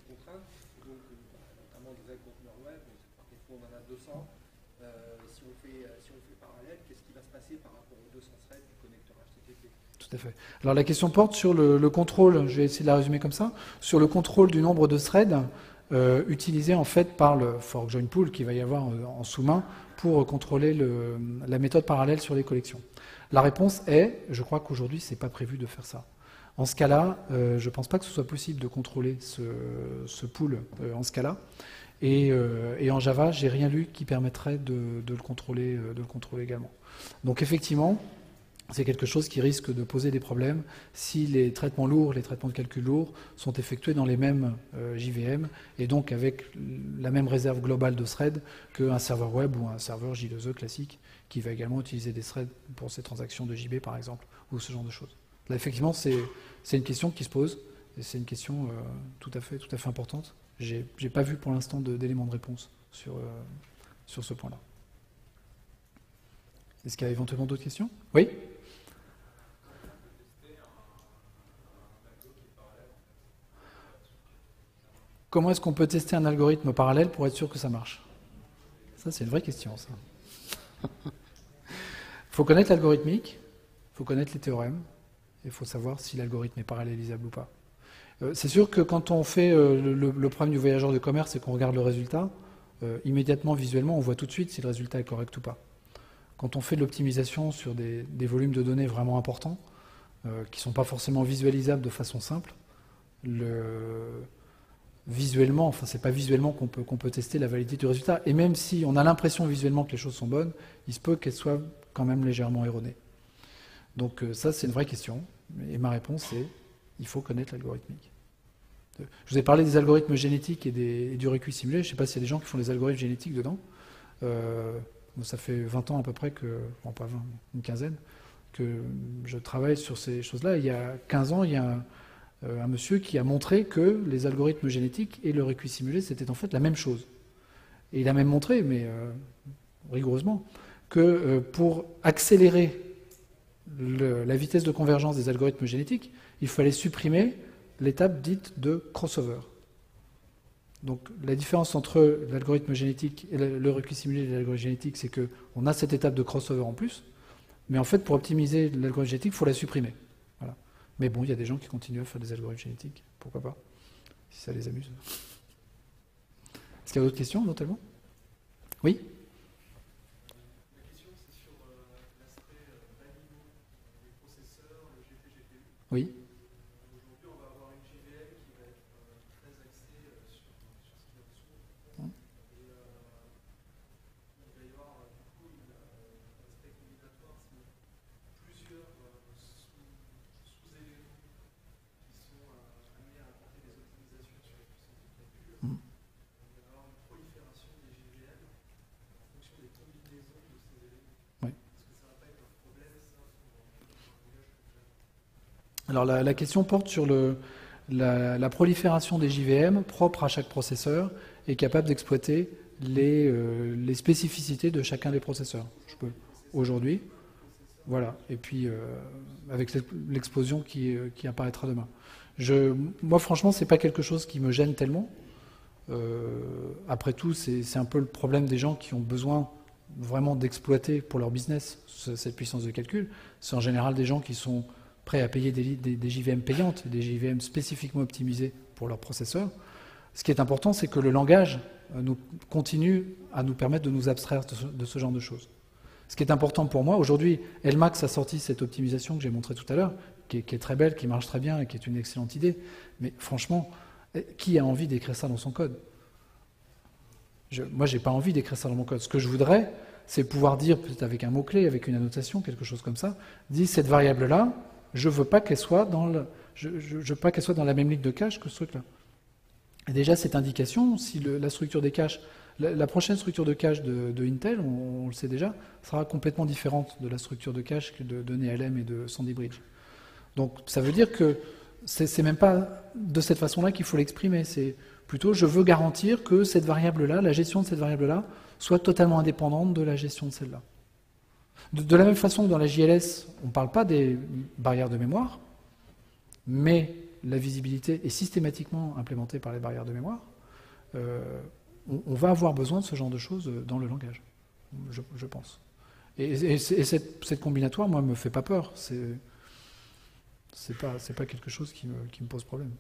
contraintes. Et donc, notamment dans un conteneur web, par défaut on en a 200. Si on fait parallèle, qu'est-ce qui va se passer par rapport aux 200 threads du connecteur HTTP? Tout à fait. Alors la question porte sur le contrôle, je vais essayer de la résumer comme ça, sur le contrôle du nombre de threads utilisé en fait par le fork join pool qu'il va y avoir en sous-main pour contrôler la méthode parallèle sur les collections. La réponse est, je crois qu'aujourd'hui c'est pas prévu de faire ça. En ce cas-là, je ne pense pas que ce soit possible de contrôler ce pool en ce cas-là. Et en Java, j'ai rien lu qui permettrait de le contrôler également. Donc effectivement, c'est quelque chose qui risque de poser des problèmes si les traitements lourds, les traitements de calcul lourds sont effectués dans les mêmes JVM et donc avec la même réserve globale de threads qu'un serveur web ou un serveur J2E classique qui va également utiliser des threads pour ses transactions de JB par exemple ou ce genre de choses. Là effectivement, c'est une question qui se pose et c'est une question tout à fait importante. J'ai pas vu pour l'instant d'éléments de réponse sur ce point-là. Est-ce qu'il y a éventuellement d'autres questions? Oui? Comment est-ce qu'on peut tester un algorithme parallèle pour être sûr que ça marche? Ça, c'est une vraie question, ça. Il faut connaître l'algorithmique, il faut connaître les théorèmes, et il faut savoir si l'algorithme est parallélisable ou pas. C'est sûr que quand on fait le problème du voyageur de commerce et qu'on regarde le résultat, immédiatement, visuellement, on voit tout de suite si le résultat est correct ou pas. Quand on fait de l'optimisation sur des volumes de données vraiment importants, qui ne sont pas forcément visualisables de façon simple, visuellement, enfin c'est pas visuellement qu'on peut tester la validité du résultat. Et même si on a l'impression visuellement que les choses sont bonnes, il se peut qu'elles soient quand même légèrement erronées. Donc ça, c'est une vraie question. Et ma réponse est il faut connaître l'algorithmique. Je vous ai parlé des algorithmes génétiques et du recuit simulé. Je ne sais pas s'il y a des gens qui font des algorithmes génétiques dedans. Ça fait 20 ans à peu près bon pas 20, une quinzaine, que je travaille sur ces choses-là. Il y a 15 ans, il y a un monsieur qui a montré que les algorithmes génétiques et le recuit simulé, c'était en fait la même chose. Et il a même montré, mais rigoureusement, que pour accélérer la vitesse de convergence des algorithmes génétiques, il fallait supprimer l'étape dite de crossover. Donc la différence entre l'algorithme génétique et le recuit simulé et l'algorithme génétique, c'est qu'on a cette étape de crossover en plus, mais en fait pour optimiser l'algorithme génétique, il faut la supprimer. Voilà. Mais bon, il y a des gens qui continuent à faire des algorithmes génétiques, pourquoi pas, si ça les amuse. Est-ce qu'il y a d'autres questions éventuellement? Oui? Oui. Aujourd'hui, on va avoir une JVM qui va être très axée sur ce qu'il y a dessous. Et il va y avoir du coup un aspect combinatoire, c'est plusieurs sous-éléments qui sont amenés à apporter des optimisations sur la puissance de calcul. Il va y avoir une prolifération des JVM en fonction des combinaisons de ces éléments. Oui. Est-ce que ça va pas être un problème, ça, pour un langage comme Java? Alors la question porte sur la prolifération des JVM propres à chaque processeur et capable d'exploiter les spécificités de chacun des processeurs. Je peux aujourd'hui, voilà, et puis avec l'explosion qui apparaîtra demain. Moi franchement, c'est pas quelque chose qui me gêne tellement. Après tout, c'est un peu le problème des gens qui ont besoin vraiment d'exploiter pour leur business cette puissance de calcul. C'est en général des gens qui sont prêts à payer des JVM payantes, des JVM spécifiquement optimisés pour leur processeur. Ce qui est important, c'est que le langage continue à nous permettre de nous abstraire de ce genre de choses. Ce qui est important pour moi, aujourd'hui, LMAX a sorti cette optimisation que j'ai montrée tout à l'heure, qui est très belle, qui marche très bien et qui est une excellente idée. Mais franchement, qui a envie d'écrire ça dans son code ? Moi, je n'ai pas envie d'écrire ça dans mon code. Ce que je voudrais, c'est pouvoir dire, peut-être avec un mot-clé, avec une annotation, quelque chose comme ça, dire cette variable-là, je ne veux pas qu'elle soit dans la même ligne de cache que ce truc-là. Et déjà, cette indication, si la structure des caches, la prochaine structure de cache de Intel, on le sait déjà, sera complètement différente de la structure de cache de NeHLM et de Sandy Bridge. Donc, ça veut dire que c'est même pas de cette façon-là qu'il faut l'exprimer. C'est plutôt, je veux garantir que cette variable-là, la gestion de cette variable-là, soit totalement indépendante de la gestion de celle-là. De la même façon que dans la JLS, on ne parle pas des barrières de mémoire, mais la visibilité est systématiquement implémentée par les barrières de mémoire, on va avoir besoin de ce genre de choses dans le langage, je pense. Et cette combinatoire, moi, ne me fait pas peur. C'est pas quelque chose qui me pose problème.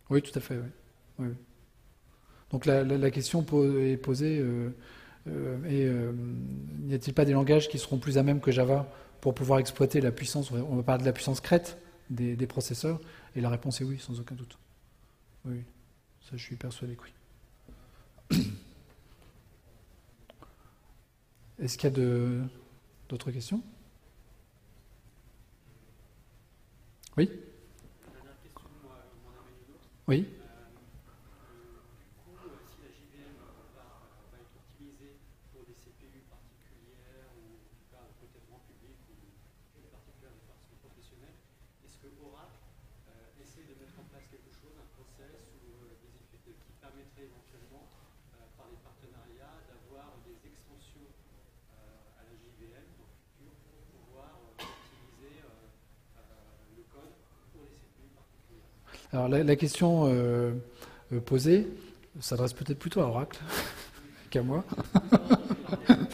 Oui, tout à fait. Oui. Oui. Donc la question est posée, n'y a-t-il pas des langages qui seront plus à même que Java pour pouvoir exploiter la puissance, on va parler de la puissance crête des processeurs, et la réponse est oui, sans aucun doute. Oui, ça je suis persuadé que oui. Est-ce qu'il y a d'autres questions? Oui? Oui? Alors la question posée s'adresse peut-être plutôt à Oracle qu'à moi.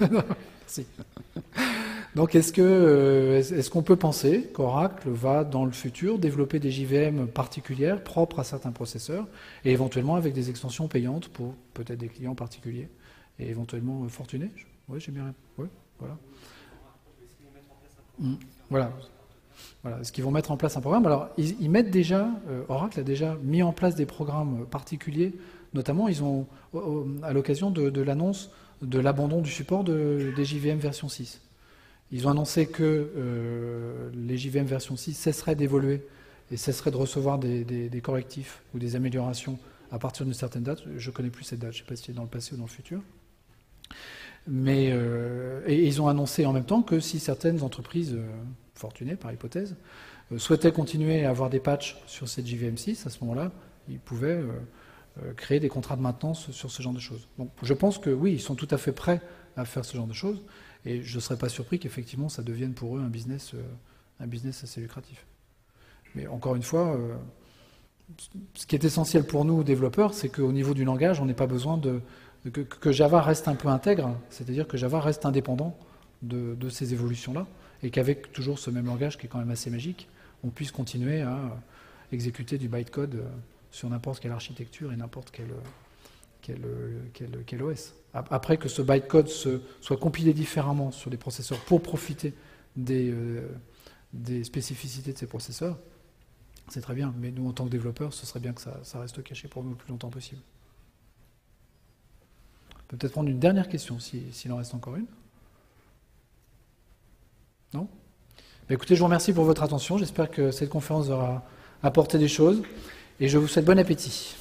Non, merci. Donc est-ce qu'on peut penser qu'Oracle va dans le futur développer des JVM particulières propres à certains processeurs et éventuellement avec des extensions payantes pour peut-être des clients particuliers et éventuellement fortunés? Oui, j'ai bien. Oui, voilà. Voilà. Voilà, est-ce qu'ils vont mettre en place un programme? Alors, ils mettent déjà, Oracle a déjà mis en place des programmes particuliers, notamment ils ont, à l'occasion de l'annonce de l'abandon du support des JVM version 6. Ils ont annoncé que les JVM version 6 cesseraient d'évoluer et cesseraient de recevoir des correctifs ou des améliorations à partir d'une certaine date. Je ne connais plus cette date, je ne sais pas si c'est dans le passé ou dans le futur. Mais, et ils ont annoncé en même temps que si certaines entreprises fortunées, par hypothèse, souhaitaient continuer à avoir des patchs sur cette JVM6, à ce moment-là, ils pouvaient créer des contrats de maintenance sur ce genre de choses. Donc je pense que oui, ils sont tout à fait prêts à faire ce genre de choses, et je ne serais pas surpris qu'effectivement ça devienne pour eux un business assez lucratif. Mais encore une fois, ce qui est essentiel pour nous, développeurs, c'est qu'au niveau du langage, on n'ait pas besoin que Java reste un peu intègre, c'est-à-dire que Java reste indépendant de ces évolutions-là, et qu'avec toujours ce même langage qui est quand même assez magique, on puisse continuer à exécuter du bytecode sur n'importe quelle architecture et n'importe quel OS. Après que ce bytecode soit compilé différemment sur des processeurs pour profiter des spécificités de ces processeurs, c'est très bien, mais nous en tant que développeurs, ce serait bien que ça reste caché pour nous le plus longtemps possible. On peut peut-être prendre une dernière question, s'il en reste encore une. Non ? Écoutez, je vous remercie pour votre attention. J'espère que cette conférence aura apporté des choses et je vous souhaite bon appétit.